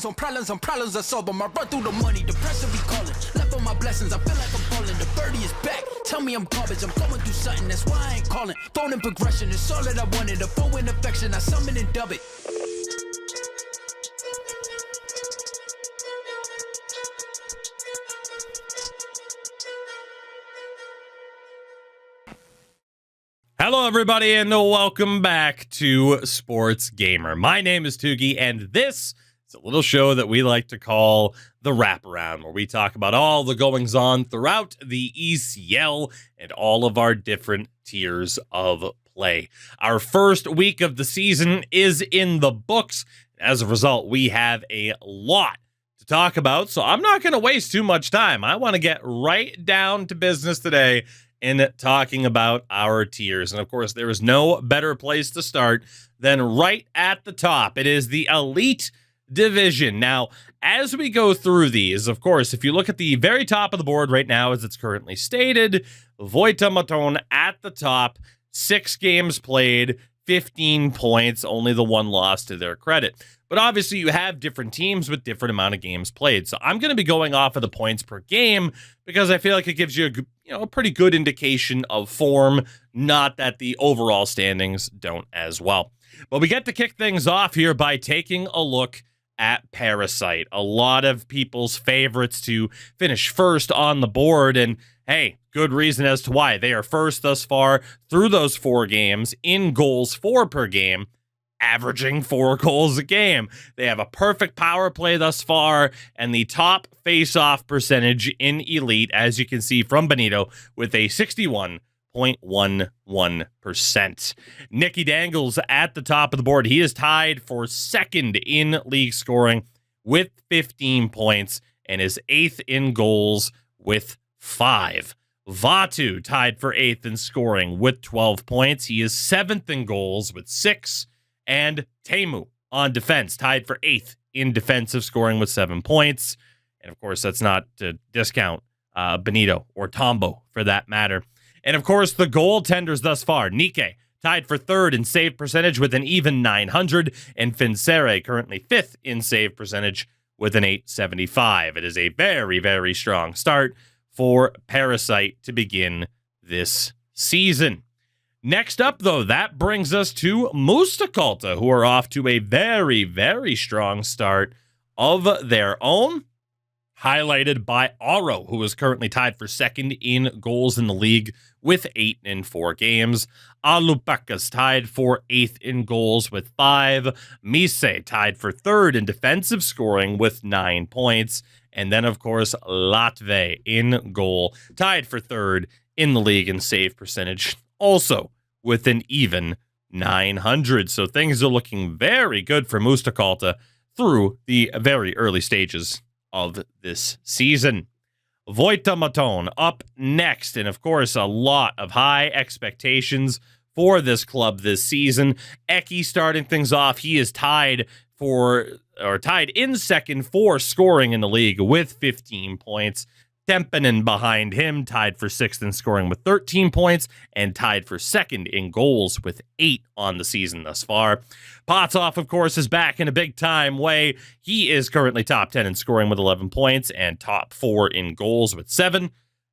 on problems I solve them. I run through the money, the pressure be calling. Left on my blessings, I feel like I'm falling. The birdie is back, tell me I'm garbage. I'm going through something, that's why I ain't calling. Phone and progression, it's all that I wanted. A phone in affection, I summon and dub it. Hello, everybody, and welcome back to SportsGamer. My name is Tugi, and this is a little show that we like to call the Wraparound, where we talk about all the goings-on throughout the ECL and all of our different tiers of play. Our first week of the season is in the books. As a result, we have a lot to talk about, so I'm not going to waste too much time. I want to get right down to business today in talking about our tiers. And of course, there is no better place to start than right at the top. It is the Elite Division. Now, as we go through these, of course, if you look at the very top of the board right now, as it's currently stated, Wraparound at the top, 6 games played, 15 points, only the 1 loss to their credit. But obviously, you have different teams with different amount of games played. So I'm going to be going off of the points per game because I feel like it gives you a pretty good indication of form, not that the overall standings don't as well. But we get to kick things off here by taking a look at Parasite. A lot of people's favorites to finish first on the board, and hey, good reason as to why. They are first thus far through those 4 games in goals for per game, averaging 4 goals a game. They have a perfect power play thus far, and the top face-off percentage in Elite, as you can see from Benito, with a 61.11%. Nicky Dangles at the top of the board. He is tied for second in league scoring with 15 points and is 8th in goals with 5. Vatu tied for 8th in scoring with 12 points. He is 7th in goals with 6. And Temu on defense, tied for 8th in defensive scoring with 7 points. And of course, that's not to discount Benito or Tombo for that matter. And of course, the goaltenders thus far, Nike tied for 3rd in save percentage with an even 900, and Fincere currently 5th in save percentage with an 875. It is a very, very strong start for Parasite to begin this season. Next up, though, that brings us to Mustakalta, who are off to a very, very strong start of their own, highlighted by Aro, who is currently tied for 2nd in goals in the league with 8 in 4 games. Alupakas tied for 8th in goals with 5. Mise tied for 3rd in defensive scoring with 9 points. And then, of course, Latve in goal, tied for 3rd in the league in save percentage, also with an even 900. So things are looking very good for Mustakalta through the very early stages of this season. Wraparound up next, and of course, a lot of high expectations for this club this season. Eki starting things off. He is tied in 2nd for scoring in the league with 15 points. Tempinen behind him, tied for 6th in scoring with 13 points, and tied for 2nd in goals with 8 on the season thus far. Potsoff, of course, is back in a big-time way. He is currently top 10 in scoring with 11 points, and top 4 in goals with 7.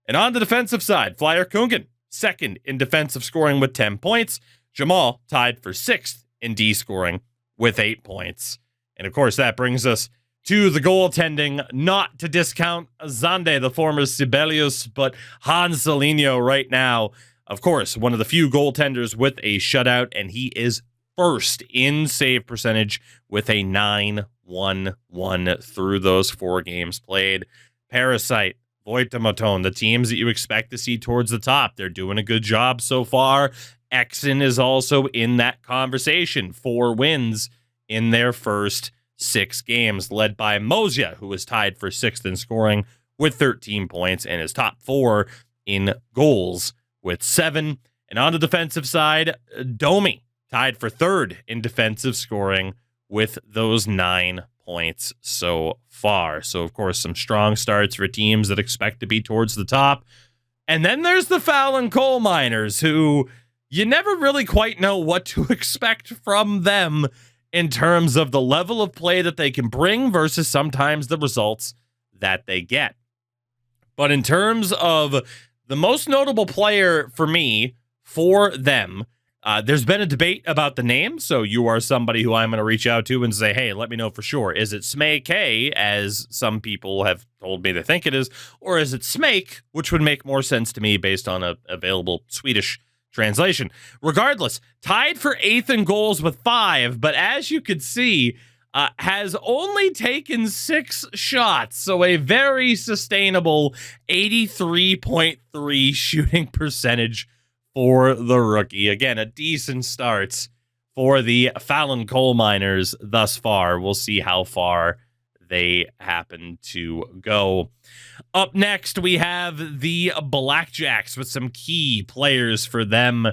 And on the defensive side, Flyer Kungan, 2nd in defensive scoring with 10 points. Jamal tied for 6th in D scoring with 8 points. And of course, that brings us to the goaltending, not to discount Zande, the former Sibelius, but Hans Celinho right now. Of course, one of the few goaltenders with a shutout, and he is 1st in save percentage with a 911 through those 4 games played. Parasite, Wraparound, the teams that you expect to see towards the top. They're doing a good job so far. Exon is also in that conversation. 4 wins in their first 6 games, led by Mozia, who was tied for 6th in scoring with 13 points and is top 4 in goals with 7. And on the defensive side, Domi tied for 3rd in defensive scoring with those 9 points so far. So, of course, some strong starts for teams that expect to be towards the top. And then there's the Fallon Coal Miners, who you never really quite know what to expect from them in terms of the level of play that they can bring versus sometimes the results that they get. But in terms of the most notable player for me, for them, there's been a debate about the name, so you are somebody who I'm going to reach out to and say, hey, let me know for sure. Is it Smake K, as some people have told me they think it is, or is it Smake, which would make more sense to me based on a available Swedish translation? Regardless, tied for 8th in goals with 5, but as you could see, has only taken 6 shots, so a very sustainable 83.3 shooting percentage for the rookie. Again, a decent start for the Fallon Coal Miners thus far. We'll see how far they happen to go. Up next, we have the Blackjacks with some key players for them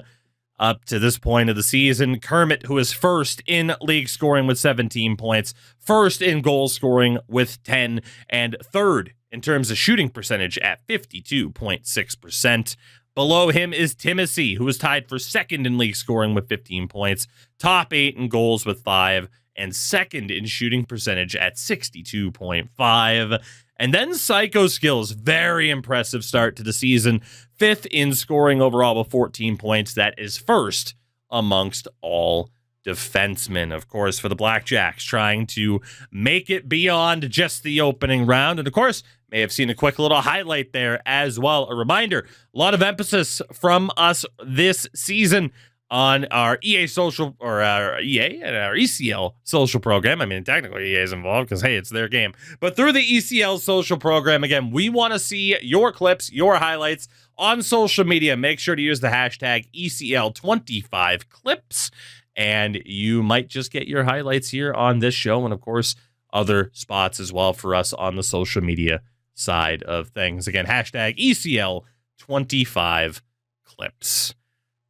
up to this point of the season. Kermit, who is first in league scoring with 17 points, first in goal scoring with 10, and third in terms of shooting percentage at 52.6%. Below him is Timothy, who is tied for second in league scoring with 15 points, top 8 in goals with 5, and second in shooting percentage at 62.5. And then Psycho Skills, very impressive start to the season. 5th in scoring overall with 14 points. That is first amongst all defensemen. Of course, for the Blackjacks, trying to make it beyond just the opening round. And of course, may have seen a quick little highlight there as well. A reminder, a lot of emphasis from us this season on our EA social, or our EA and our ECL social program. I mean, technically EA is involved because, hey, it's their game. But through the ECL social program, again, we want to see your clips, your highlights on social media. Make sure to use the hashtag ECL25clips, and you might just get your highlights here on this show, and of course, other spots as well for us on the social media side of things. Again, hashtag ECL25clips.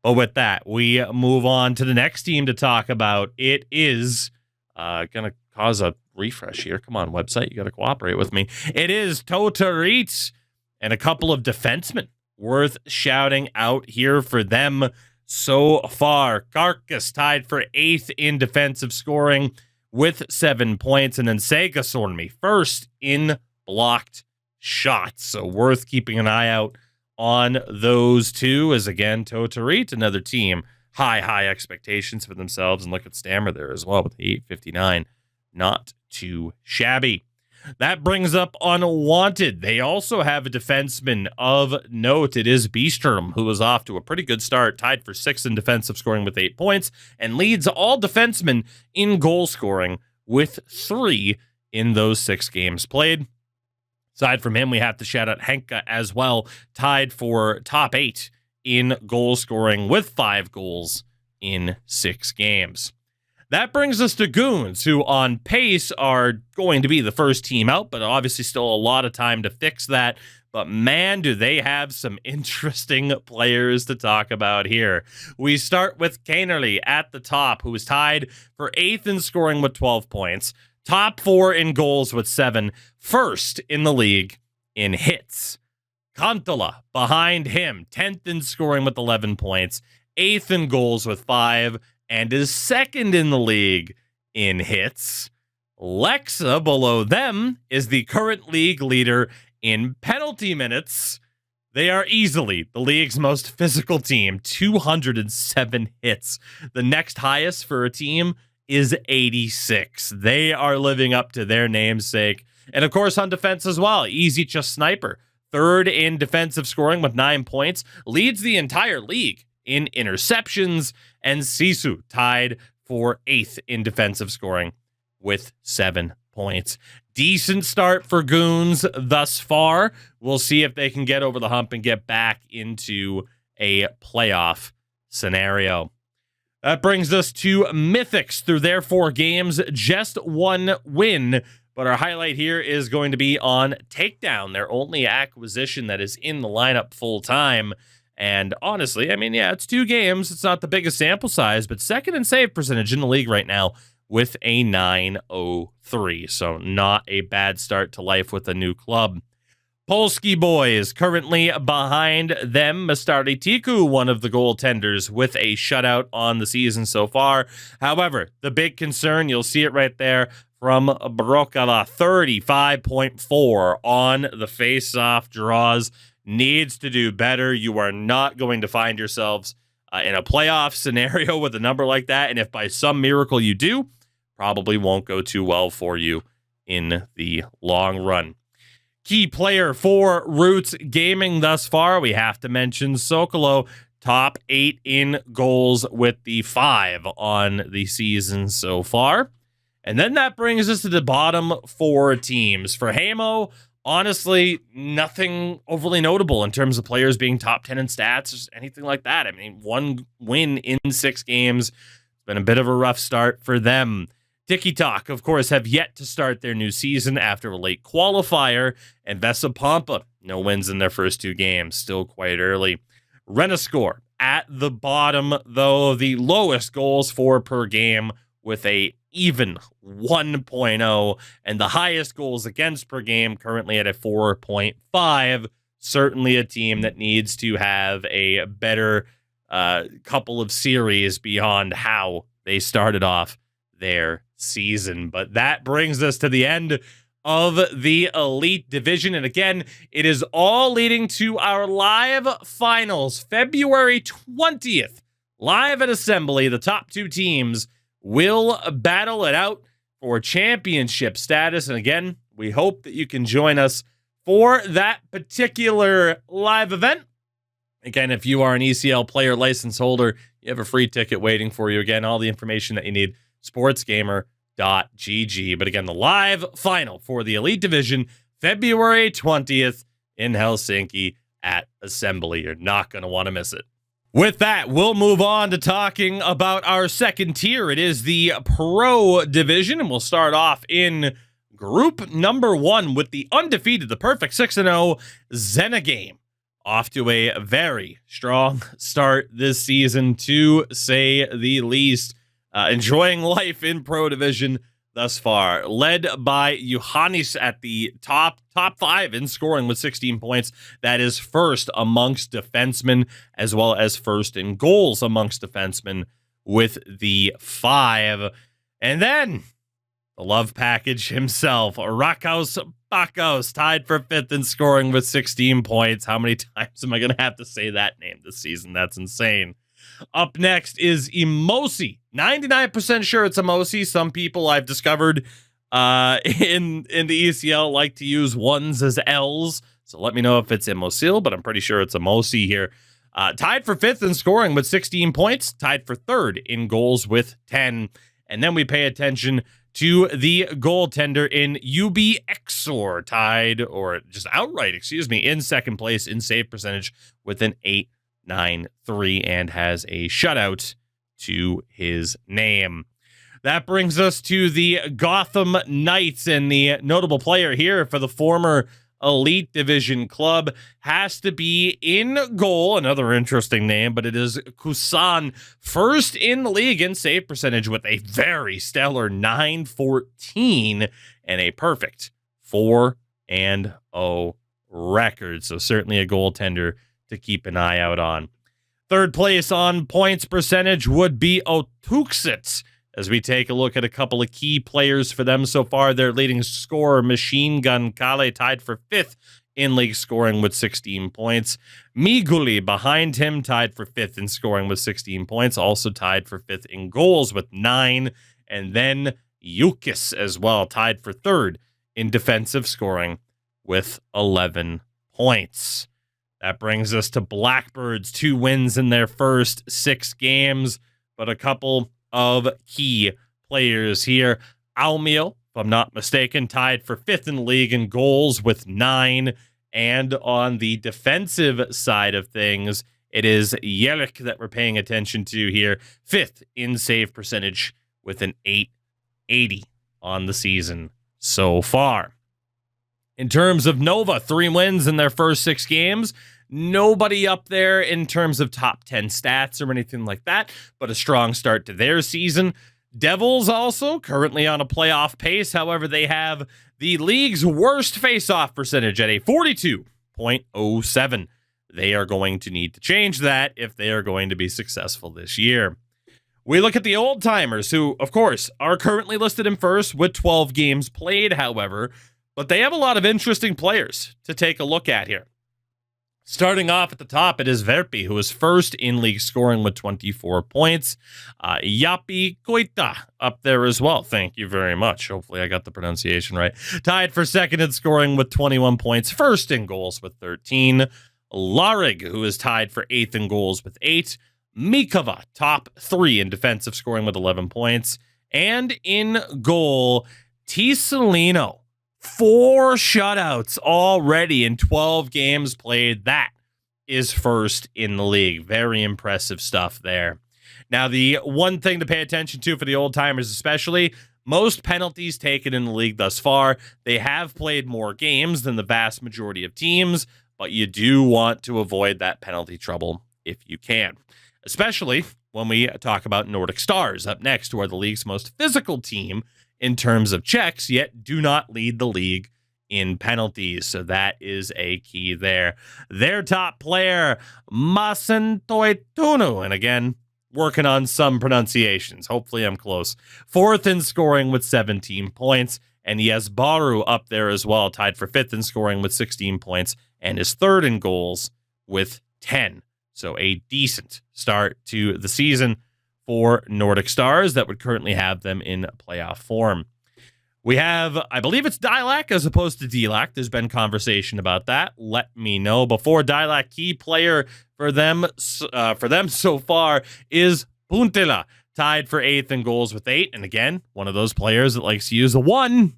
But with that, we move on to the next team to talk about. It is going to cause a refresh here. Come on, website. You got to cooperate with me. It is Totarit and a couple of defensemen worth shouting out here for them so far. Carcass tied for 8th in defensive scoring with 7 points. And then Sega Sornmi first in blocked shots. So worth keeping an eye out on those two, as again, Totarit, another team, high expectations for themselves. And look at Stammer there as well with 859. Not too shabby. That brings up Unwanted. They also have a defenseman of note. It is Beastrom, who is off to a pretty good start, tied for 6th in defensive scoring with 8 points, and leads all defensemen in goal scoring with 3 in those 6 games played. Aside from him, we have to shout out Henka as well, tied for top 8 in goal scoring with 5 goals in 6 games. That brings us to Goons, who on pace are going to be the first team out, but obviously still a lot of time to fix that. But man, do they have some interesting players to talk about here. We start with Kainerly at the top, who is tied for 8th in scoring with 12 points. Top 4 in goals with 7. First in the league in hits. Kantola behind him, 10th in scoring with 11 points. 8th in goals with 5. And is second in the league in hits. Lexa below them is the current league leader in penalty minutes. They are easily the league's most physical team, 207 hits. The next highest for a team is 86. They are living up to their namesake. And of course on defense as well, Easy Just Sniper, 3rd in defensive scoring with 9 points, leads the entire league in interceptions, and Sisu tied for 8th in defensive scoring with 7 points. Decent start for Goons thus far. We'll see if they can get over the hump and get back into a playoff scenario. That brings us to Mythics. Through their 4 games, just 1 win. But our highlight here is going to be on Takedown, their only acquisition that is in the lineup full time. And honestly, I mean, yeah, it's 2 games. It's not the biggest sample size, but second in save percentage in the league right now with a 903. So not a bad start to life with a new club. Polski boys currently behind them. Mastari Tiku, one of the goaltenders, with a shutout on the season so far. However, the big concern, you'll see it right there from Brokala, 35.4 on the face-off draws. Needs to do better. You are not going to find yourselves in a playoff scenario with a number like that. And if by some miracle you do, probably won't go too well for you in the long run. Key player for Roots Gaming thus far, we have to mention Sokolo, top 8 in goals with the 5 on the season so far. And then that brings us to the bottom 4 teams. For Hamo, honestly, nothing overly notable in terms of players being top 10 in stats or anything like that. I mean, 1 win in 6 games. It's been a bit of a rough start for them. Tiki Talk, of course, have yet to start their new season after a late qualifier, and Vesa Pampa, no wins in their first 2 games, still quite early. Renascore at the bottom, though, the lowest goals for per game with a even 1.0, and the highest goals against per game currently at a 4.5. Certainly a team that needs to have a better couple of series beyond how they started off their season. But that brings us to the end of the Elite Division. And again, it is all leading to our live finals, February 20th, live at Assembly. The top 2 teams will battle it out for championship status. And again, we hope that you can join us for that particular live event. Again, if you are an ECL player license holder, you have a free ticket waiting for you. Again, all the information that you need, sportsgamer.gg. But again, the live final for the Elite Division, February 20th in Helsinki at Assembly. You're not going to want to miss it. With that, we'll move on to talking about our second tier. It is the Pro Division, and we'll start off in Group number 1 with the undefeated, the perfect 6-0 Zenigame. Off to a very strong start this season, to say the least. Enjoying life in Pro Division thus far, led by Johannes at the top 5 in scoring with 16 points. That is first amongst defensemen, as well as first in goals amongst defensemen with the 5. And then the love package himself, Rakos Bakos, tied for 5th in scoring with 16 points. How many times am I going to have to say that name this season? That's insane. Up next is Emosi. 99% sure it's Emosi. Some people I've discovered in the ECL like to use 1s as L's. So let me know if it's Emosil, but I'm pretty sure it's Emosi here. Tied for 5th in scoring with 16 points. Tied for 3rd in goals with 10. And then we pay attention to the goaltender in UB Exor, tied, or just outright, in 2nd place in save percentage with an 8.93, and has a shutout to his name. That brings us to the Gotham Knights, and the notable player here for the former Elite Division club has to be in goal. Another interesting name, but it is Kusan, first in the league in save percentage with a very stellar 914 and a perfect 4-0 record. So certainly a goaltender to keep an eye out on. 3rd place on points percentage would be Otuxits. As we take a look at a couple of key players for them so far, their leading scorer, Machine Gun Kale, tied for 5th in league scoring with 16 points. Miguli behind him, tied for 5th in scoring with 16 points, also tied for 5th in goals with 9. And then Yukis as well, tied for 3rd in defensive scoring with 11 points. That brings us to Blackbirds, 2 wins in their first 6 games, but a couple of key players here. Almio, if I'm not mistaken, tied for 5th in the league in goals with 9. And on the defensive side of things, it is Yelik that we're paying attention to here. 5th in save percentage with an 880 on the season so far. In terms of Nova, 3 wins in their first 6 games. Nobody up there in terms of top 10 stats or anything like that, but a strong start to their season. Devils also currently on a playoff pace. However, they have the league's worst face-off percentage at a 42.07. They are going to need to change that if they are going to be successful this year. We look at the old-timers who, of course, are currently listed in first with 12 games played, however, but they have a lot of interesting players to take a look at here. Starting off at the top, it is Verpi, who is first in league scoring with 24 points. Yapi Koita up there as well. Thank you very much. Hopefully I got the pronunciation right. Tied for second in scoring with 21 points. First in goals with 13. Larig, who is tied for eighth in goals with 8. Mikava, top 3 in defensive scoring with 11 points. And in goal, Tisalino. 4 shutouts already in 12 games played. That is first in the league. Very impressive stuff there. Now, the one thing to pay attention to for the old-timers especially, most penalties taken in the league thus far. They have played more games than the vast majority of teams, but you do want to avoid that penalty trouble if you can. Especially when we talk about Nordic Stars up next, who are the league's most physical team in terms of checks, yet do not lead the league in penalties. So that is a key there. Their top player, Masentoitunu, and again, working on some pronunciations. Hopefully I'm close. Fourth in scoring with 17 points, and Yesbaru up there as well, tied for fifth in scoring with 16 points, and is third in goals with 10. So a decent start to the season for Nordic Stars that would currently have them in playoff form. We have, I believe it's Dilac as opposed to Delac. There's been conversation about that. Let me know. Before Dilac, key player for them so far is Puntila, tied for 8th in goals with 8. And again, one of those players that likes to use a 1.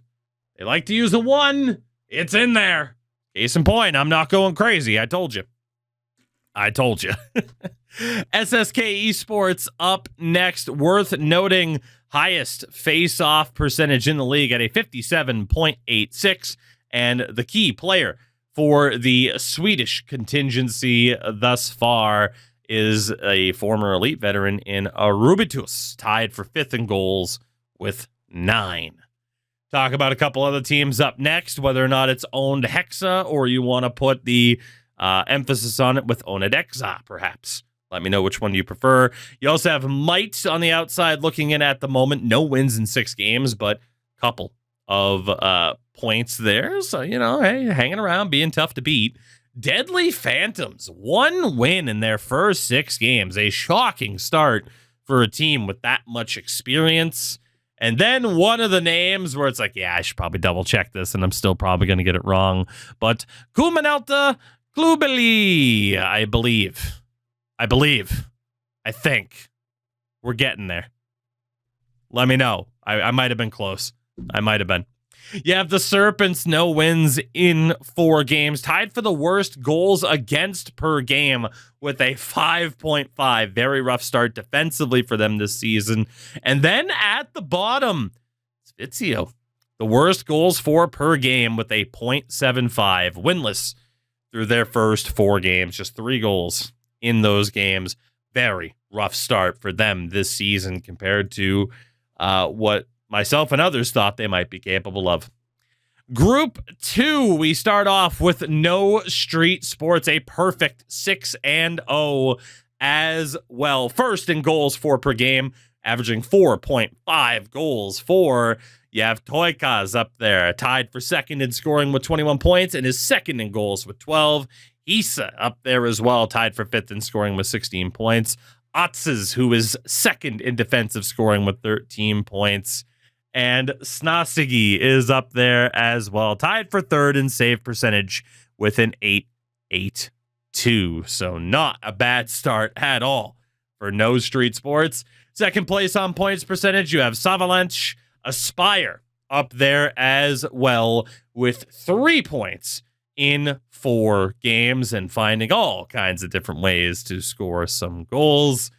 They like to use a 1. It's in there. Case in point, I'm not going crazy. I told you. SSK Esports up next. Worth noting, highest face-off percentage in the league at a 57.86. And the key player for the Swedish contingency thus far is a former Elite veteran in Rubitus, tied for 5th in goals with 9. Talk about a couple other teams up next, whether or not it's owned Hexa or you want to put the emphasis on it with Onedexa, perhaps. Let me know which one you prefer. You also have Might on the outside looking in at the moment. No wins in 6 games, but a couple of points there. So, hey, hanging around, being tough to beat. Deadly Phantoms, 1 win in their first 6 games. A shocking start for a team with that much experience. And then one of the names where it's like, yeah, I should probably double check this, and I'm still probably going to get it wrong. But Kumanelta Klubeli, I think. We're getting there. Let me know. I might have been close. You have the Serpents, no wins in 4 games. Tied for the worst goals against per game with a 5.5. Very rough start defensively for them this season. And then at the bottom, Svizio. The worst goals for per game with a 0.75. Winless through their first 4 games. Just 3 goals in those games. Very rough start for them this season compared to what myself and others thought they might be capable of. Group 2, we start off with No Street Sports, a perfect 6-0 as well. First in goals for per game, averaging 4.5 goals for. You have Toikas up there, tied for second in scoring with 21 points and is second in goals with 12. Isa up there as well, tied for 5th in scoring with 16 points. Atzes, who is second in defensive scoring with 13 points. And Snasigi is up there as well, tied for 3rd in save percentage with an 8.82. So not a bad start at all for No Street Sports. Second place on points percentage, you have Savalanche Aspire up there as well with 3 points in 4 games and finding all kinds of different ways to score some goals.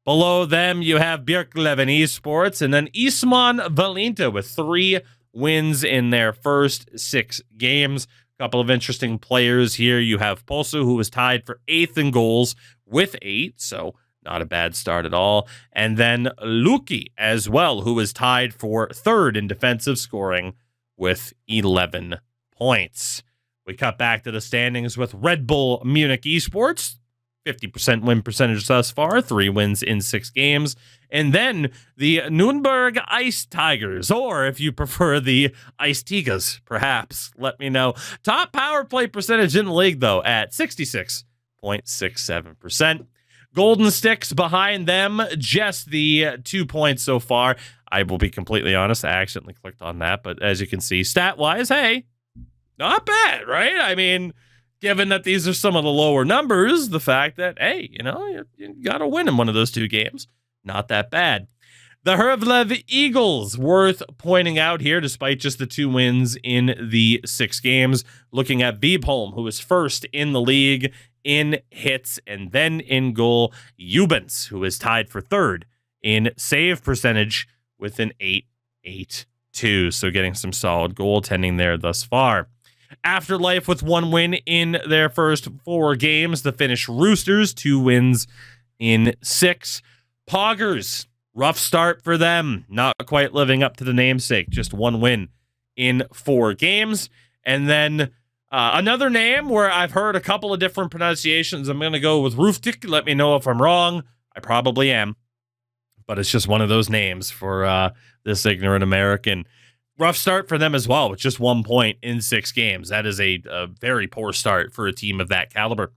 Below them, you have Björklöven Esports and then Isman Valinta with 3 wins in their first 6 games. A couple of interesting players here. You have Posu, who was tied for 8th in goals with 8, so Not a bad start at all. And then Luki as well, who is tied for third in defensive scoring with 11 points. We cut back to the standings with Red Bull Munich Esports. 50% win percentage thus far, 3 wins in 6 games. And then the Nuremberg Ice Tigers, or if you prefer the Ice Tigers, perhaps, let me know. Top power play percentage in the league, though, at 66.67%. Golden Sticks behind them, just the 2 points so far. I will be completely honest, I accidentally clicked on that, but as you can see, stat-wise, hey, not bad, right? I mean, given that these are some of the lower numbers, the fact that, hey, you got to win in one of those 2 games, not that bad. The Hervlev Eagles, worth pointing out here, despite just the 2 wins in the 6 games, looking at Viebholm, who is first in the league in hits, and then in goal, Eubens, who is tied for third in save percentage with an 8.82. So getting some solid goaltending there thus far. Afterlife with 1 win in their first 4 games. The Finnish Roosters, 2 wins in 6. Poggers, rough start for them. Not quite living up to the namesake. Just 1 win in 4 games. And then another name where I've heard a couple of different pronunciations. I'm going to go with Rooftik. Let me know if I'm wrong. I probably am. But it's just one of those names for this ignorant American. Rough start for them as well, with just 1 point in 6 games. That is a very poor start for a team of that caliber.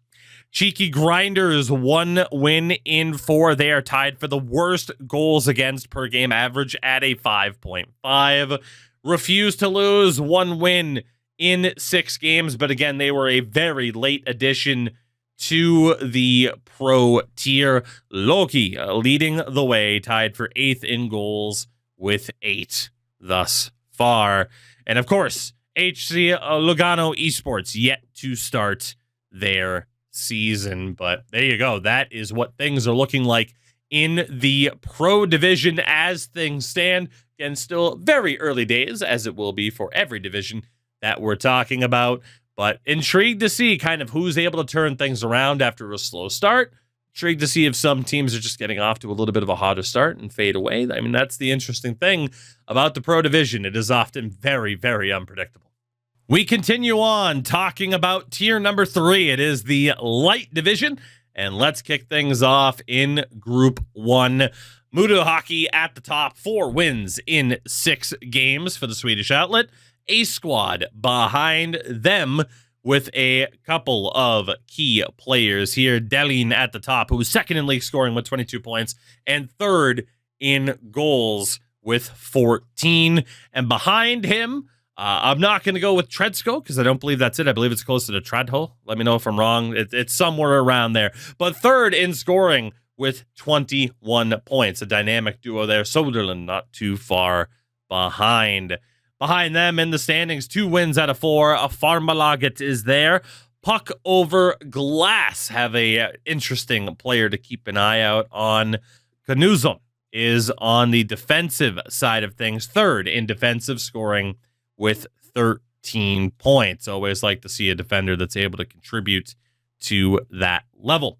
Cheeky Grinders, 1 win in 4. They are tied for the worst goals against per game average at a 5.5. Refuse to lose, 1 win in 6 games, but again, they were a very late addition to the pro tier. Loki leading the way, tied for 8th in goals with 8 thus far. And of course, HC Lugano Esports yet to start their season. But there you go. That is what things are looking like in the pro division as things stand. Again, still very early days, as it will be for every division that we're talking about. But intrigued to see kind of who's able to turn things around after a slow start. Intrigued to see if some teams are just getting off to a little bit of a hotter start and fade away. I mean, that's the interesting thing about the pro division. It is often very, very unpredictable. We continue on talking about tier number 3. It is the light division. And let's kick things off in Group 1. Mudo Hockey at the top, 4 wins in 6 games for the Swedish outlet. A squad behind them with a couple of key players here. Delin at the top, who was second in league scoring with 22 points and third in goals with 14. And behind him, I'm not going to go with Tredsko because I don't believe that's it. I believe it's closer to Tredho. Let me know if I'm wrong. It's somewhere around there. But third in scoring with 21 points. A dynamic duo there. Soderlund not too far behind. Behind them in the standings, 2 wins out of 4. A Farmalaget is there. Puck over glass have a interesting player to keep an eye out on. Knuzon is on the defensive side of things, third in defensive scoring with 13 points. Always like to see a defender that's able to contribute to that level.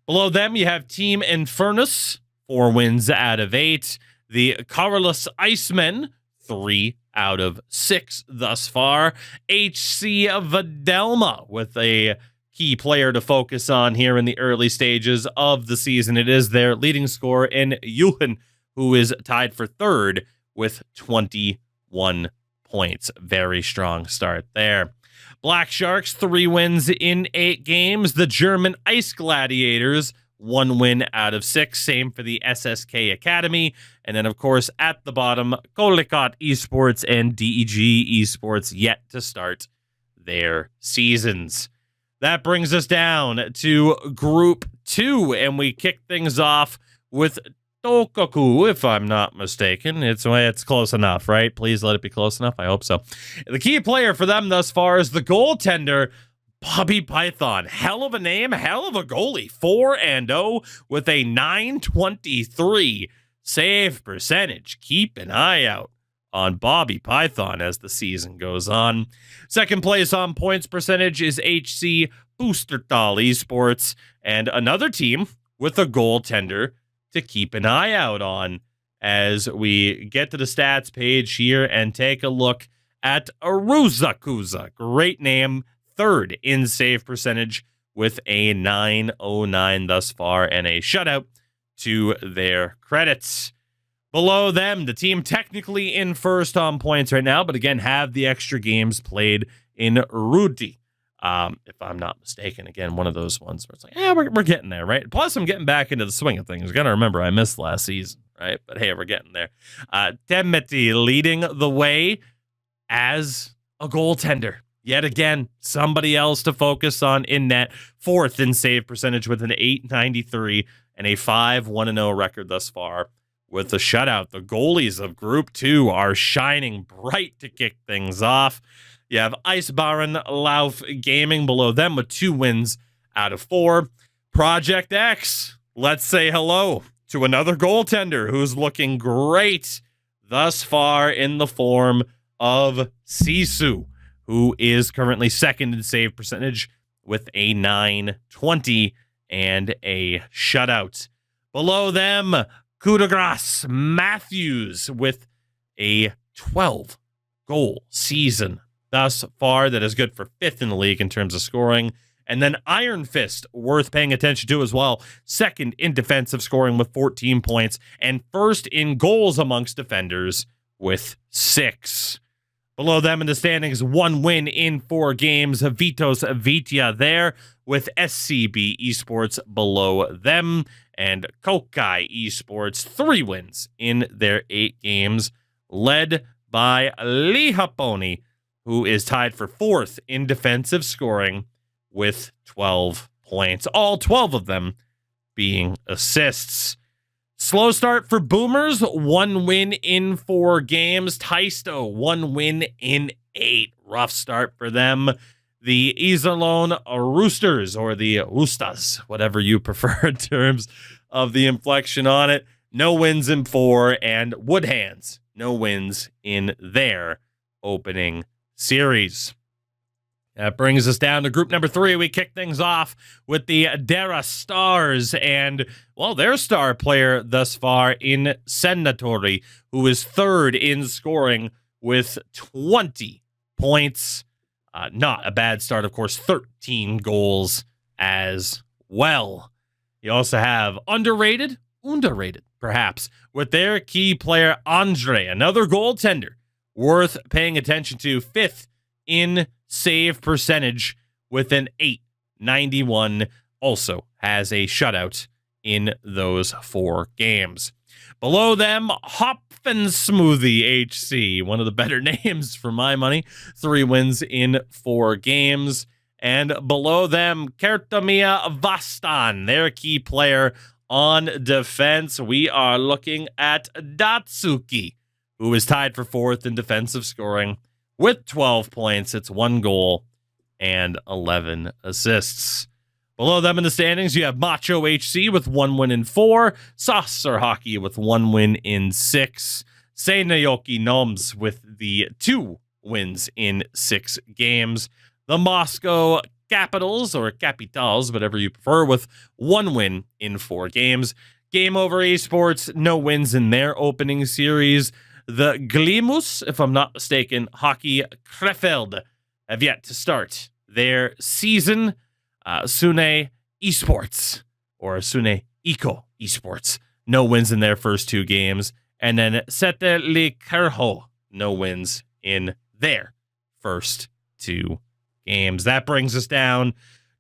Below them, you have Team Infernus, 4 wins out of 8. The Carolus Icemen, 3 out of 6 thus far. HC Videlma with a key player to focus on here in the early stages of the season. It is their leading scorer in Johan, who is tied for third with 21 points. Very strong start there. Black Sharks, 3 wins in 8 games. The German Ice Gladiators, 1 win out of 6. Same for the SSK Academy. And then, of course, at the bottom, Kolikot Esports and DEG Esports yet to start their seasons. That brings us down to Group 2, and we kick things off with Tokaku, if I'm not mistaken. It's close enough, right? Please let it be close enough. I hope so. The key player for them thus far is the goaltender, Bobby Python. Hell of a name, hell of a goalie. 4-0 with a 923 save percentage. Keep an eye out on Bobby Python as the season goes on. Second place on points percentage is HC Boostertal Esports. And another team with a goaltender to keep an eye out on as we get to the stats page here and take a look at Aruzakuza. Great name, third in save percentage with a 909 thus far and a shutout to their credits. Below them, the team technically in first on points right now, but again, have the extra games played in Rudy. If I'm not mistaken, again, one of those ones where it's like, yeah, we're getting there, right? Plus, I'm getting back into the swing of things. Got to remember, I missed last season, right? But hey, we're getting there. Temmeti leading the way as a goaltender. Yet again, somebody else to focus on in net. Fourth in save percentage with an 893 and a 5-1-0 record thus far with a shutout. The goalies of Group 2 are shining bright to kick things off. You have Eisbären Lauf Gaming below them with 2 wins out of 4. Project X, let's say hello to another goaltender who's looking great thus far in the form of Sisu, who is currently second in save percentage with a 920 and a shutout. Below them, Coup de grace Matthews with a 12-goal season thus far. That is good for 5th in the league in terms of scoring. And then Iron Fist, worth paying attention to as well. Second in defensive scoring with 14 points and first in goals amongst defenders with 6. Below them in the standings, 1 win in 4 games. Vitos Vitia there with SCB Esports below them. And Kokai Esports, 3 wins in their 8 games, led by Lihaponi, who is tied for 4th in defensive scoring with 12 points. All 12 of them being assists. Slow start for Boomers, 1 win in 4 games. Taisto, 1 win in 8. Rough start for them. The Iserlohn Roosters, or the Roostas, whatever you prefer in terms of the inflection on it. No wins in 4, and Woodhands, no wins in their opening series. That brings us down to group number 3. We kick things off with the Dara Stars and, well, their star player thus far in Senatori, who is 3rd in scoring with 20 points. Not a bad start, of course, 13 goals as well. You also have underrated, perhaps, with their key player, Andre, another goaltender worth paying attention to, 5th in save percentage with an 891, also has a shutout in those 4 games. Below them, Hopfen Smoothie HC, one of the better names for my money, 3 wins in 4 games. And below them, Kertomia Vastan, their key player on defense. We are looking at Datsuki, who is tied for 4th in defensive scoring with 12 points. It's 1 goal and 11 assists. Below them in the standings, you have Macho HC with 1 win in 4, Saucer Hockey with 1 win in 6, Seinayoki Noms with the 2 wins in 6 games, the Moscow Capitals, or Capitals, whatever you prefer, with 1 win in 4 games. Game Over Esports, no wins in their opening series. The Glimus, if I'm not mistaken, Hockey Krefeld, have yet to start their season. Sune Esports, or Sune Eco Esports, no wins in their first 2 games. And then Sete Likerho, no wins in their first 2 games. That brings us down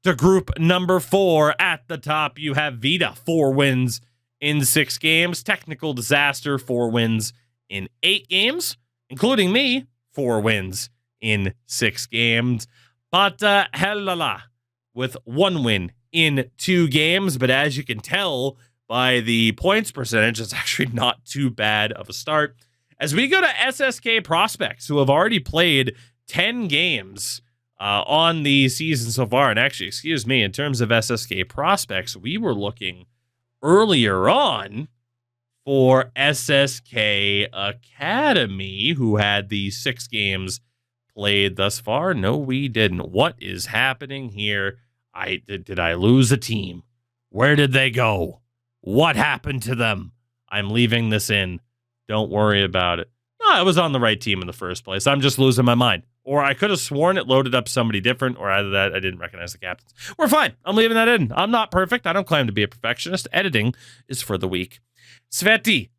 to group number 4. At the top, you have Vita, 4 wins in 6 games. Technical Disaster, 4 wins in 8 games, including me, 4 wins in 6 games. Pata Helala with 1 win in 2 games, but as you can tell by the points percentage, it's actually not too bad of a start. As we go to SSK prospects, who have already played 10 games on the season so far, and actually, excuse me, in terms of SSK prospects, we were looking earlier on for SSK Academy, who had the 6 games played thus far. No, we didn't. What is happening here? Did I lose a team? Where did they go? What happened to them? I'm leaving this in. Don't worry about it. No, I was on the right team in the first place. I'm just losing my mind. Or I could have sworn it loaded up somebody different, or either that I didn't recognize the captains. We're fine. I'm leaving that in. I'm not perfect. I don't claim to be a perfectionist. Editing is for the weak. Sveti,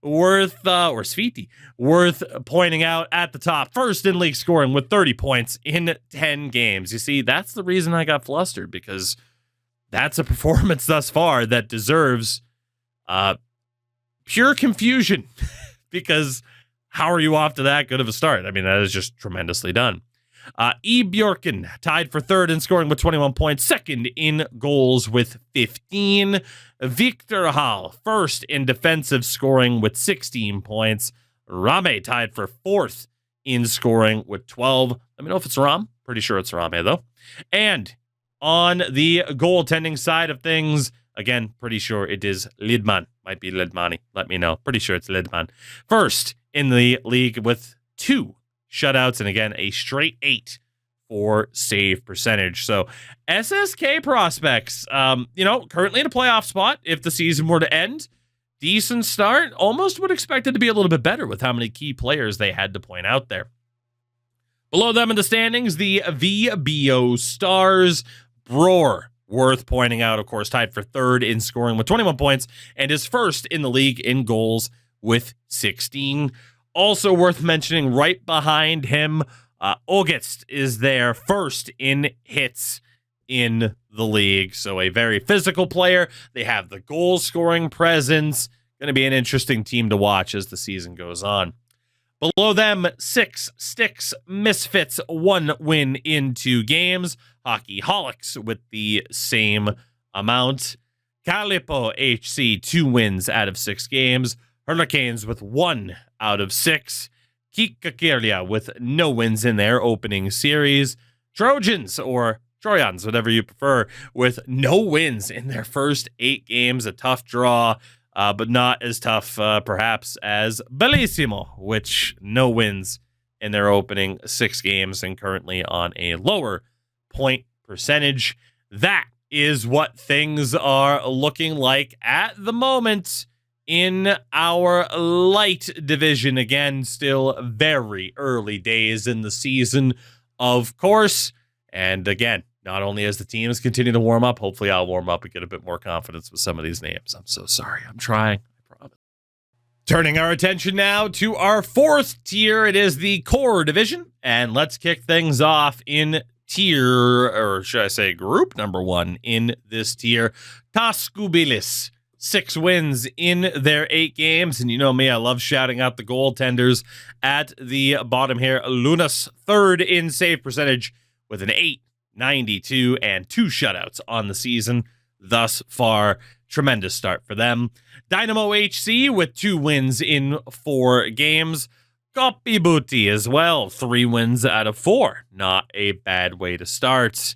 worth pointing out at the top. First in league scoring with 30 points in 10 games. You see, that's the reason I got flustered, because that's a performance thus far that deserves pure confusion. Because how are you off to that good of a start? I mean, that is just tremendously done. E. Bjorken tied for third in scoring with 21 points, second in goals with 15. Victor Hall, first in defensive scoring with 16 points. Rame tied for fourth in scoring with 12. Let me know if it's Ram. Pretty sure it's Rame, though. And on the goaltending side of things, again, pretty sure it is Lidman. Might be Lidmani. Let me know. Pretty sure it's Lidman. First in the league with 2 shutouts, and again, a straight 8 for save percentage. So SSK prospects, currently in a playoff spot. If the season were to end, decent start. Almost would expect it to be a little bit better with how many key players they had to point out there. Below them in the standings, the VBO Stars. Broer, worth pointing out, of course, tied for third in scoring with 21 points and is first in the league in goals with 16. Also worth mentioning, right behind him, August is there first in hits in the league. So a very physical player. They have the goal scoring presence. Going to be an interesting team to watch as the season goes on. Below them, 6 Sticks Misfits, 1 win in 2 games. Hockey Holics with the same amount. Calipo HC, 2 wins out of 6 games. Hurricanes with 1 out of 6. Kikakiria with no wins in their opening series. Trojans, or Trojans, whatever you prefer, with no wins in their first 8 games. A tough draw. But not as tough, perhaps, as Bellissimo, which no wins in their opening 6 games and currently on a lower point percentage. That is what things are looking like at the moment in our light division. Again, still very early days in the season, of course. And again, not only as the teams continue to warm up, hopefully I'll warm up and get a bit more confidence with some of these names. I'm so sorry. I'm trying. I promise. Turning our attention now to our 4th tier. It is the Core division. And let's kick things off in tier, or should I say group number 1 in this tier. Taskubilis, 6 wins in their 8 games. And you know me, I love shouting out the goaltenders at the bottom here. Lunas, 3rd in save percentage with an 892 and 2 shutouts on the season thus far. Tremendous start for them. Dynamo HC with 2 wins in 4 games. Copy Booty as well, 3 wins out of 4. Not a bad way to start.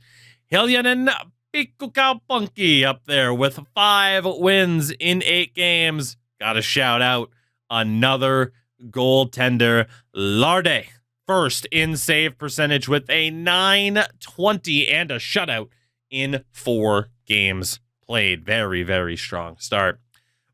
Hiljanen Pikkukaupunki up there with 5 wins in 8 games. Gotta shout out another goaltender, Larde. First in save percentage with a 920 and a shutout in 4 games played. Very, very strong start.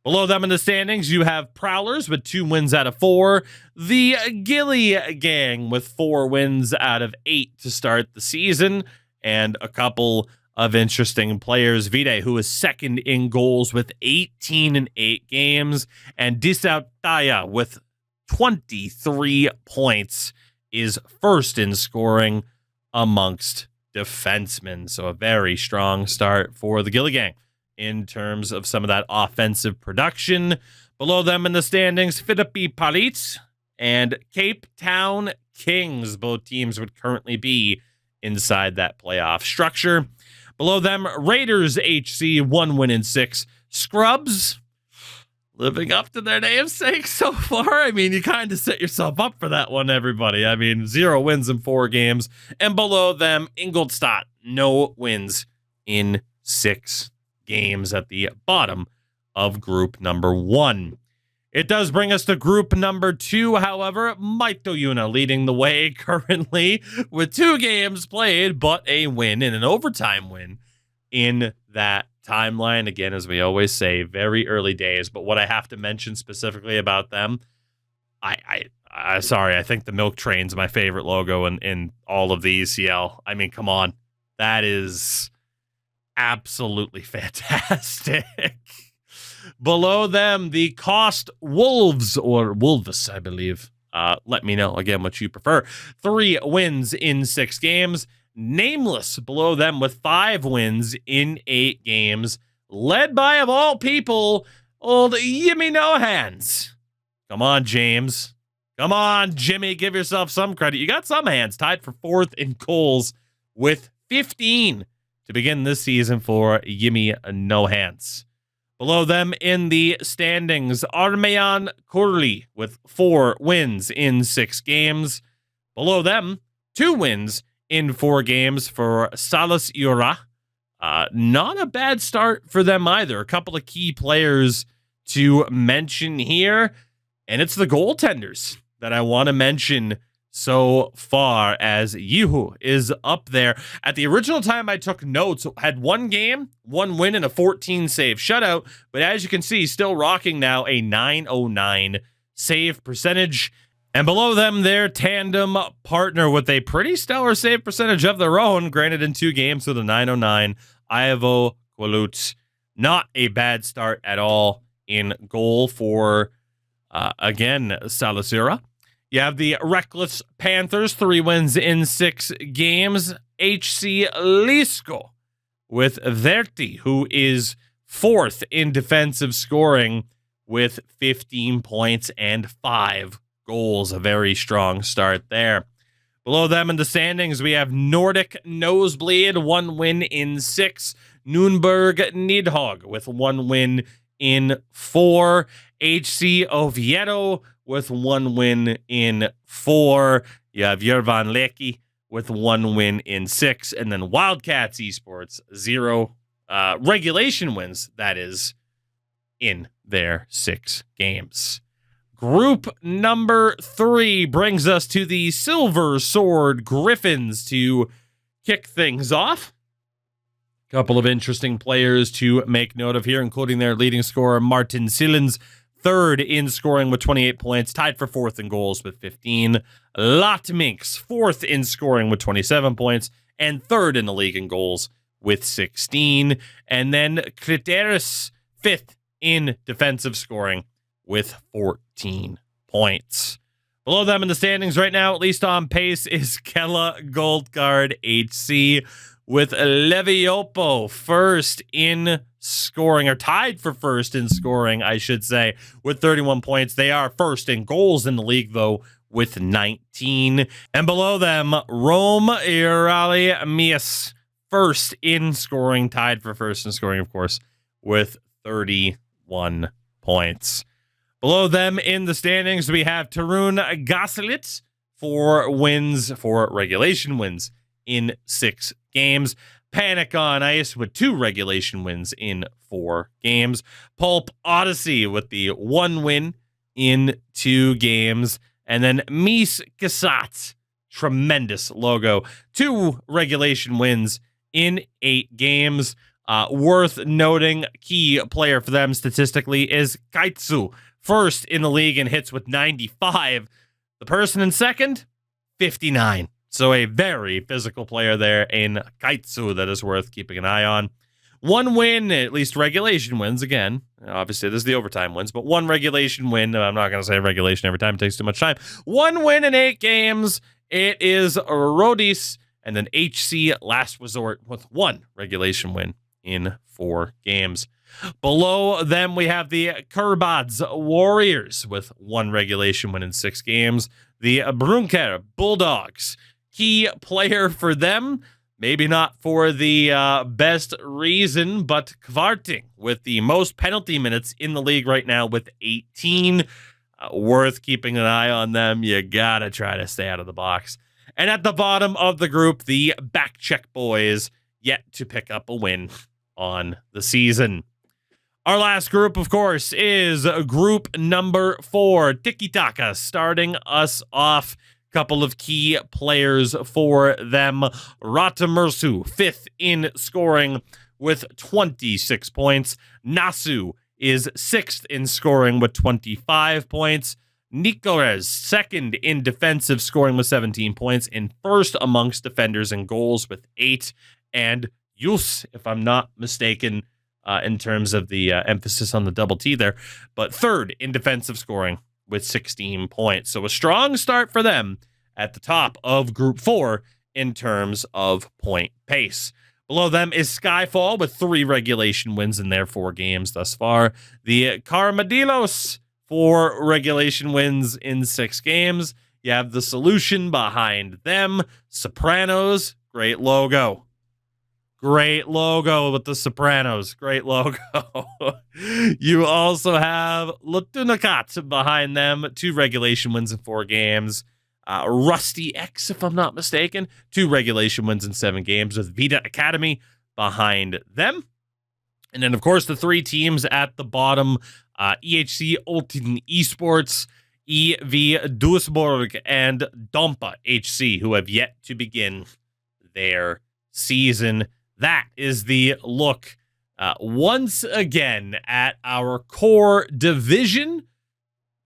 Below them in the standings, you have Prowlers with 2 wins out of 4. The Gilly Gang with 4 wins out of 8 to start the season. And a couple of interesting players. Vide, who is 2nd in goals with 18 in 8 games. And Disautaya with 23 points is 1st in scoring amongst defensemen. So a very strong start for the Gilly Gang in terms of some of that offensive production. Below them in the standings, Philippi Palit and Cape Town Kings. Both teams would currently be inside that playoff structure. Below them, Raiders HC, 1 win in 6. Scrubs, living up to their namesake so far. I mean, you kind of set yourself up for that one, everybody. I mean, 0 wins in 4 games. And below them, Ingolstadt, no wins in 6 games at the bottom of group number 1. It does bring us to group number 2, however. Maitoyuna leading the way currently with 2 games played, but a win and an overtime win in that timeline. Again, as we always say, very early days. But what I have to mention specifically about them, sorry, I think the Milk Train's my favorite logo in all of the ECL. I mean, come on. That is absolutely fantastic. Below them, the Cost Wolves, or Wolves, I believe. Let me know, again, what you prefer. 3 wins in 6 games. Nameless below them with 5 wins in 8 games. Led by, of all people, old Yimmy No Hands. Come on, James. Come on, Jimmy. Give yourself some credit. You got some hands. Tied for 4th in goals with 15 to begin this season for Yimmy No Hands. Below them in the standings, Armeyan Kurli with 4 wins in 6 games. Below them, 2 wins in 4 games for Salas Ura. Not a bad start for them either. A couple of key players to mention here, and it's the goaltenders that I want to mention so far, as Yuhu is up there. At the original time I took notes, had 1 game, 1 win, and a 14 save shutout. But as you can see, still rocking now a 909 save percentage. And below them, their tandem partner with a pretty stellar save percentage of their own, granted in 2 games with a 909, Ivo Qualut. Not a bad start at all in goal for, again, Salasura. You have the Reckless Panthers, 3 wins in 6 games. HC Lisco with Verti, who is 4th in defensive scoring with 15 points and 5 goals. A very strong start there. Below them in the standings, we have Nordic Nosebleed, 1 win in 6. Nürnberg Nidhogg with 1 win in 4. HC Oviedo with 1 win in 4. You have Yervan Leki with 1 win in 6. And then Wildcats Esports, 0 regulation wins, that is, in their 6 games. Group number 3 brings us to the Silver Sword Griffins to kick things off. Couple of interesting players to make note of here, including their leading scorer, Martin Sillens, 3rd in scoring with 28 points, tied for 4th in goals with 15. Latminx, 4th in scoring with 27 points, and 3rd in the league in goals with 16. And then Kriteris, 5th in defensive scoring with 14 points. Below them in the standings right now, at least on pace, is Kella Goldcard HC with Leviopo, 1st in scoring, or tied for 1st in scoring, I should say, with 31 points. They are 1st in goals in the league, though, with 19. And below them, Rome Irali Mies, 1st in scoring, tied for 1st in scoring, of course, with 31 points. Below them in the standings, we have Tarun Gasilit, 4 wins, 4 regulation wins in 6 games. Panic on Ice with 2 regulation wins in 4 games. Pulp Odyssey with the 1 win in 2 games. And then Mies Casat, tremendous logo, 2 regulation wins in 8 games. Worth noting, key player for them statistically is Kaitsu, 1st in the league in hits with 95. The person in 2nd, 59. So a very physical player there in Kaitsu that is worth keeping an eye on. 1 win, at least regulation wins. Again, obviously this is the overtime wins, but 1 regulation win. I'm not going to say regulation every time. It takes too much time. 1 win in 8 games. It is Rodis, and then HC Last Resort with 1 regulation win in 4 games. Below them, we have the Kurbads Warriors with 1 regulation win in 6 games. The Brunker Bulldogs, key player for them, maybe not for the best reason, but Kvarting with the most penalty minutes in the league right now with 18. Worth keeping an eye on them. You gotta try to stay out of the box. And at the bottom of the group, the Backcheck Boys, yet to pick up a win on the season. Our last group, of course, is group number 4, Tiki Taka, starting us off. Couple of key players for them. Ratamersu, 5th in scoring with 26 points. Nasu is 6th in scoring with 25 points. Nicolas, 2nd in defensive scoring with 17 points, and 1st amongst defenders and goals with 8. And Yus, if I'm not mistaken, in terms of the emphasis on the double T there, but 3rd in defensive scoring with 16 points. So a strong start for them at the top of Group 4 in terms of point pace. Below them is Skyfall with 3 regulation wins in their 4 games thus far. The Carmadillos, 4 regulation wins in 6 games. You have the Solution behind them. Sopranos, great logo. Great logo with the Sopranos. Great logo. You also have Lutunakat behind them. 2 regulation wins in 4 games. Rusty X, if I'm not mistaken. 2 regulation wins in 7 games with Vita Academy behind them. And then, of course, the 3 teams at the bottom, EHC Ultimate Esports, EV Duisburg, and Dompa HC, who have yet to begin their season. That is the look once again at our core division.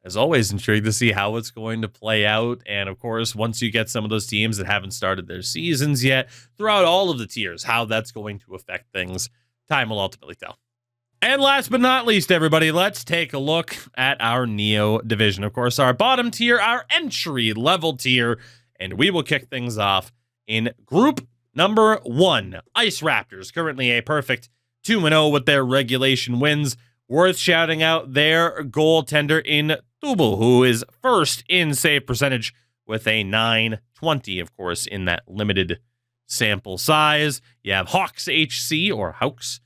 As always, intrigued to see how it's going to play out. And of course, once you get some of those teams that haven't started their seasons yet, throughout all of the tiers, how that's going to affect things, time will ultimately tell. And last but not least, everybody, let's take a look at our Neo division. Of course, our bottom tier, our entry level tier, and we will kick things off in Group Number 1, Ice Raptors, currently a perfect 2-0 with their regulation wins. Worth shouting out their goaltender in Tubu, who is 1st in save percentage with a 920, of course, in that limited sample size. You have Hawks HC, or Hawks,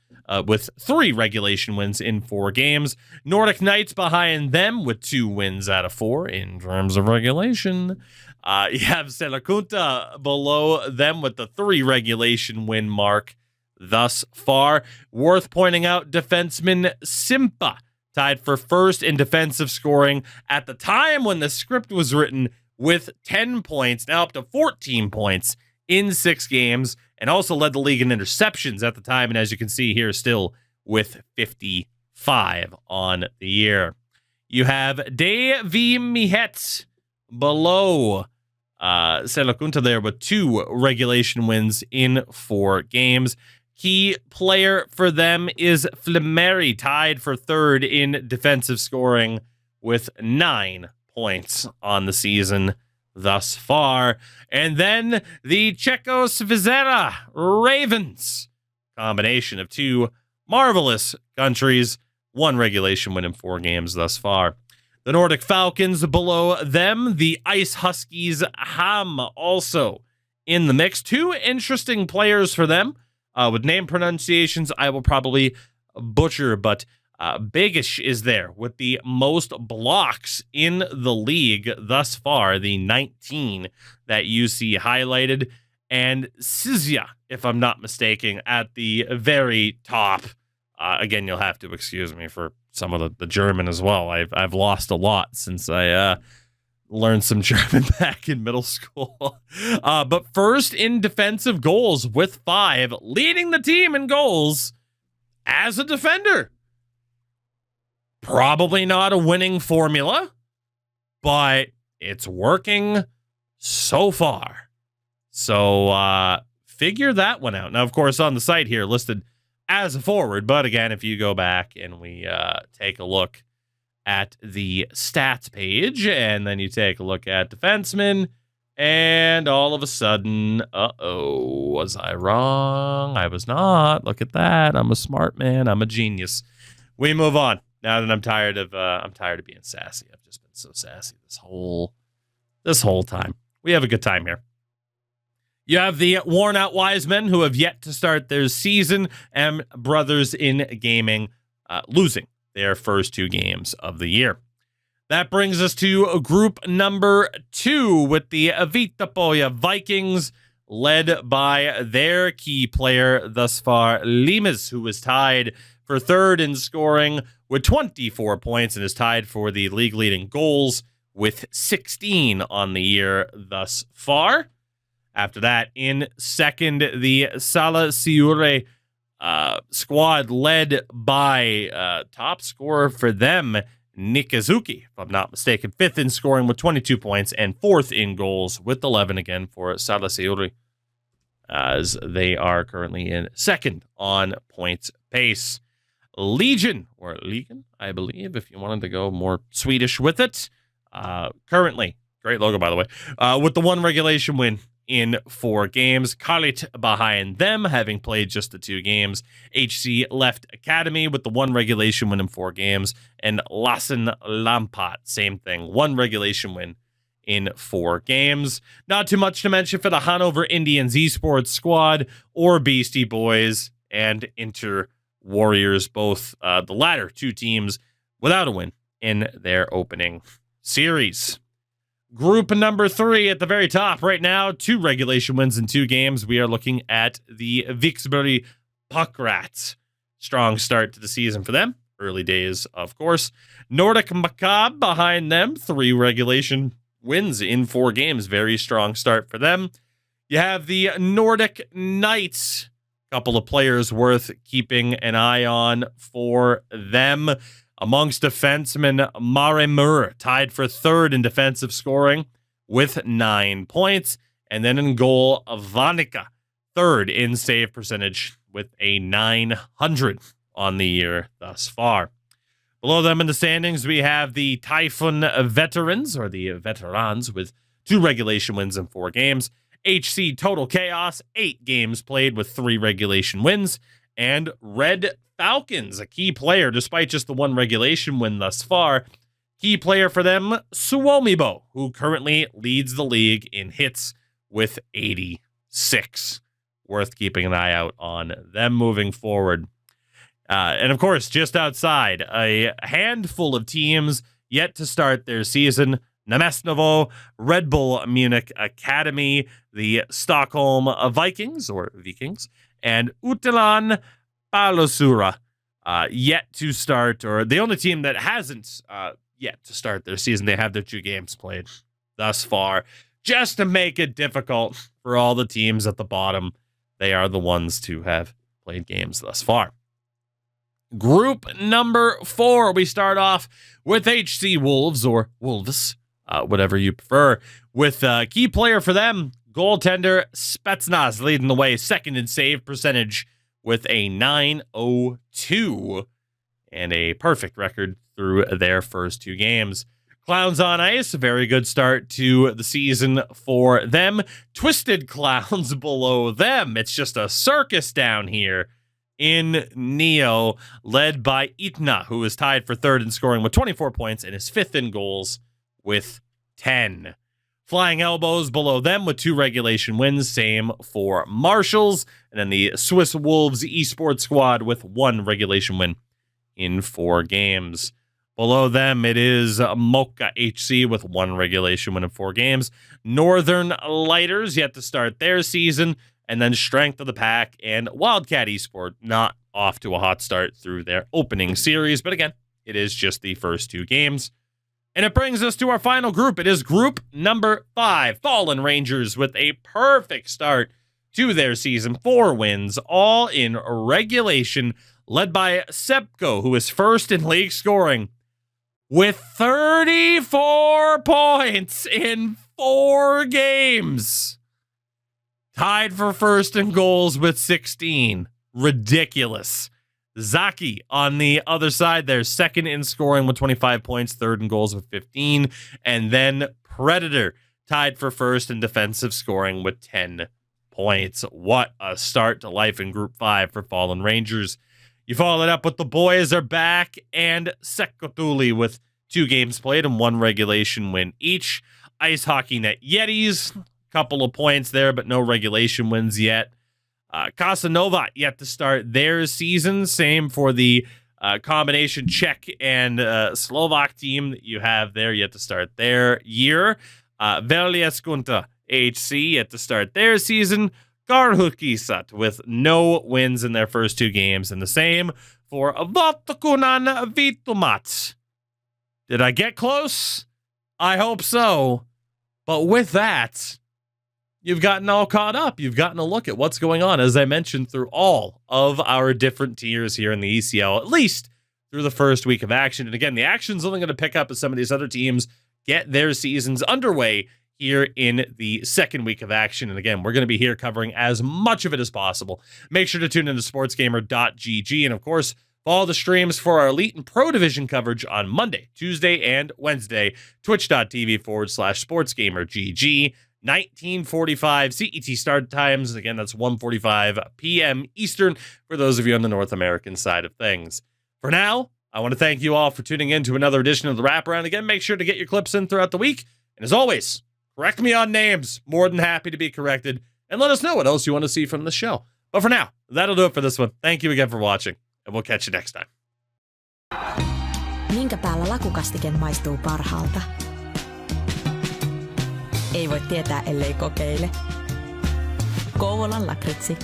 with 3 regulation wins in 4 games. Nordic Knights behind them with 2 wins out of 4 in terms of regulation. You have Selakunta below them with the 3 regulation win mark thus far. Worth pointing out, defenseman Simpa tied for 1st in defensive scoring at the time when the script was written with 10 points, now up to 14 points in 6 games, and also led the league in interceptions at the time, and as you can see here, still with 55 on the year. You have Davy Mihets below Selakunta there with 2 regulation wins in 4 games. Key player for them is Flemeri, tied for 3rd in defensive scoring with 9 points on the season thus far. And then the Czechoslovakia Ravens, combination of 2 marvelous countries, 1 regulation win in 4 games thus far. The Nordic Falcons below them, the Ice Huskies Ham also in the mix. 2 interesting players for them with name pronunciations I will probably butcher, but Bigish is there with the most blocks in the league thus far, the 19 that you see highlighted, and Sizia, if I'm not mistaken, at the very top. Again, you'll have to excuse me for some of the German as well. I've lost a lot since I learned some German back in middle school. But 1st in defensive goals with 5, leading the team in goals as a defender. Probably not a winning formula, but it's working so far. So figure that one out. Now, of course, on the site here listed as a forward, but again, if you go back and we take a look at the stats page, and then you take a look at defensemen, and all of a sudden, was I wrong? I was not. Look at that. I'm a smart man. I'm a genius. We move on. Now that I'm tired of being sassy. I've just been so sassy this whole time. We have a good time here. You have the worn out wise men who have yet to start their season, and Brothers in Gaming losing their first 2 games of the year. That brings us to Group Number 2 with the Vitapoya Vikings, led by their key player thus far, Limas, who was tied for 3rd in scoring with 24 points and is tied for the league-leading goals with 16 on the year thus far. After that, in 2nd, the Sala Siure squad led by top scorer for them, Nikazuki, if I'm not mistaken, 5th in scoring with 22 points and 4th in goals with 11 again for Salaseuri, as they are currently in 2nd on points pace. Legion, or Legion, I believe, if you wanted to go more Swedish with it, currently, great logo by the way, with the 1 regulation win in 4 games. Kalit behind them, having played just the 2 games. HC Left Academy with the 1 regulation win in 4 games. And Lassen Lampat, same thing. 1 regulation win in 4 games. Not too much to mention for the Hanover Indians esports squad or Beastie Boys and Inter Warriors, both the latter 2 teams without a win in their opening series. Group number 3 at the very top right now, 2 regulation wins in 2 games. We are looking at the Vicksbury Puckrats. Strong start to the season for them. Early days, of course. Nordic Macabre behind them, 3 regulation wins in 4 games. Very strong start for them. You have the Nordic Knights. Couple of players worth keeping an eye on for them. Amongst defensemen, Maremur tied for 3rd in defensive scoring with 9 points. And then in goal, Vanica, 3rd in save percentage with a 900 on the year thus far. Below them in the standings, we have the Typhoon Veterans, or the Veterans, with 2 regulation wins in 4 games. HC Total Chaos, 8 games played with 3 regulation wins. And Red Falcons, a key player, despite just the 1 regulation win thus far. Key player for them, Suomibo, who currently leads the league in hits with 86. Worth keeping an eye out on them moving forward. And of course, just outside, a handful of teams yet to start their season. Namestnovo, Red Bull Munich Academy, the Stockholm Vikings, or Vikings, and Utelan Palosura, yet to start, or the only team that hasn't yet to start their season. They have their 2 games played thus far, just to make it difficult for all the teams at the bottom. They are the ones to have played games thus far. Group number 4, we start off with HC Wolves, or Wolves, whatever you prefer, with a key player for them, goaltender Spetsnaz, leading the way, 2nd in save percentage with a 902 and a perfect record through their first 2 games. Clowns on Ice, a very good start to the season for them. Twisted Clowns below them. It's just a circus down here in Neo, led by Itna, who is tied for 3rd in scoring with 24 points and is 5th in goals with 10. Flying Elbows below them with 2 regulation wins, same for Marshalls. And then the Swiss Wolves esports squad with 1 regulation win in 4 games. Below them, it is Mocha HC with 1 regulation win in 4 games. Northern Lighters yet to start their season. And then Strength of the Pack and Wildcat Esport not off to a hot start through their opening series. But again, it is just the first 2 games. And it brings us to our final group. It is group number 5. Fallen Rangers with a perfect start to their season. 4 wins, all in regulation, led by Sepko, who is 1st in league scoring with 34 points in 4 games. Tied for 1st in goals with 16. Ridiculous. Zaki on the other side, they're 2nd in scoring with 25 points, 3rd in goals with 15. And then Predator tied for 1st in defensive scoring with 10 points. What a start to life in Group 5 for Fallen Rangers. You follow it up with the Boys Are Back and Sekotuli with 2 games played and 1 regulation win each. Ice Hockey Net Yetis, couple of points there, but no regulation wins yet. Casanova yet to start their season. Same for the combination Czech and Slovak team that you have there yet to start their year. Veljeskunta HC yet to start their season. Karhukisat with no wins in their first 2 games. And the same for Vatakunan Vitumat. Did I get close? I hope so. But with that, you've gotten all caught up. You've gotten a look at what's going on, as I mentioned, through all of our different tiers here in the ECL, at least through the first week of action. And again, the action's only going to pick up as some of these other teams get their seasons underway here in the second week of action. And again, we're going to be here covering as much of it as possible. Make sure to tune into sportsgamer.gg. And of course, follow the streams for our Elite and Pro Division coverage on Monday, Tuesday, and Wednesday. Twitch.tv/sportsgamergg. 19:45 CET start times. Again, that's 1:45 p.m. Eastern for those of you on the North American side of things. For now, I want to thank you all for tuning in to another edition of the Wraparound. Again, make sure to get your clips in throughout the week. And as always, correct me on names. More than happy to be corrected. And let us know what else you want to see from the show. But for now, that'll do it for this one. Thank you again for watching, and we'll catch you next time. Minkä päällä lakukastike maistuu parhaalta? Ei voi tietää, ellei kokeile. Kouvolan lakritsi.